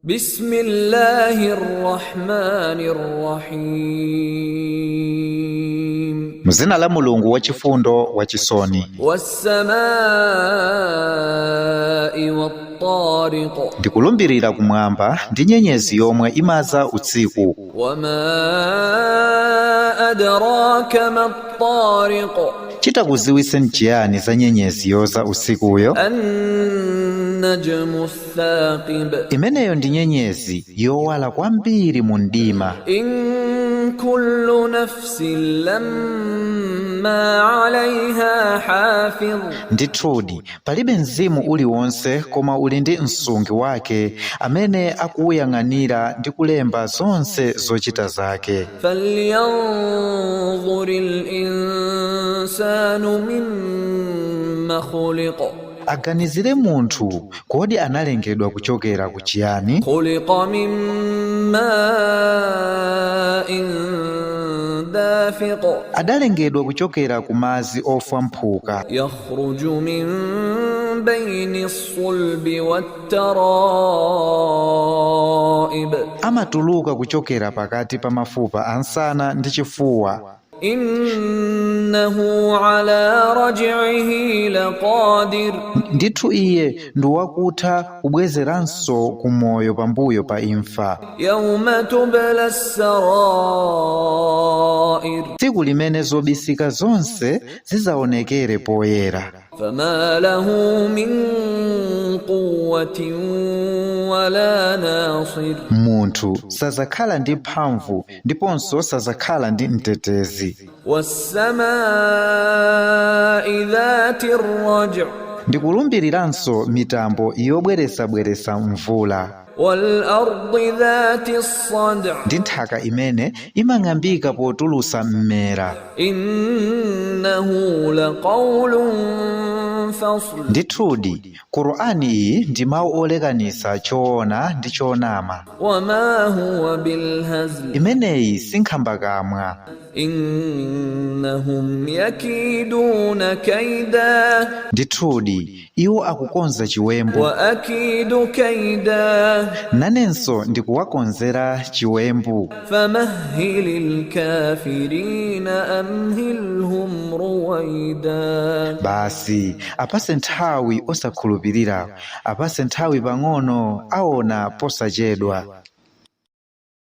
Bismillahirrahmanirrahim. Muzina la Mulungu wachifundo wachisoni. Was-samaa'i wat-tariq. Ndikulumbirira kumwamba ndi nyenyezi yomwe imaza utsiku. Wama adraka mat-tariq. Chitakuziwitsa nchiyani za nyenyezi yoza usikuyo? An-najmu ath-thaqib. Imeneyo ndi nyenyezi yowala kwambiri mu mdima. In kullu nafsin lamma 'alayha hafidh. Ndithudi palibe mzimu uliwonse koma uli ndi msungi wake amene akuwuyang'anira ndi kulemba zonse zochita zake. Falyanzuril insanu mimma khuliqa. Aganizire munthu kodi analengedwa kuchokera ku chiyani? Khuliqa min ma'in dafiq. Adalengedwa kuchokera ku madzi ofwamphuka. Yakhruju min bayni as-sulbi wat-tara'ib. Amatuluka kuchokera pakati pa mafupa ansana ndi chifuwa. Innahu ala raj'ihi laqadir. Ndithu iye ndi wakutha kubwezeranso kumoyo pambuyo pa imfa. Yawma tubla as-sarair. Tsiku limene zobisika zonse zizaonekere poyera. Fama lahu min quwwatin wala nasir. Munthu sazakhala ndi mphamvu ndiponso sazakhala ndi mtetezi. Was-samaa'i dhati ar-raj'. Ndikulumbiriranso mitambo yobweresabweresa mvula. Wal-ardi dhati as-sad'. Ndi nthaka imene imang'ambika potulusa mmera. Innahu laqawlun fasl. Ndithudi Qur'ani iyi ndi mawu olekanisa choona ndi chonama. Wama huwa bilhazl. Imeneyi sinkhamba kamwa. Innahum yakiduna kaida. Ndithudi iwo akukonza chiwembu. Wa akidu kaida. Nanenso ndikuwakonzera chiwembu. Famahhilil kafirina amhilhum ruwaida. Basi apase nthawi osakhulupirira, apase nthawi pang'ono aona posachedwa.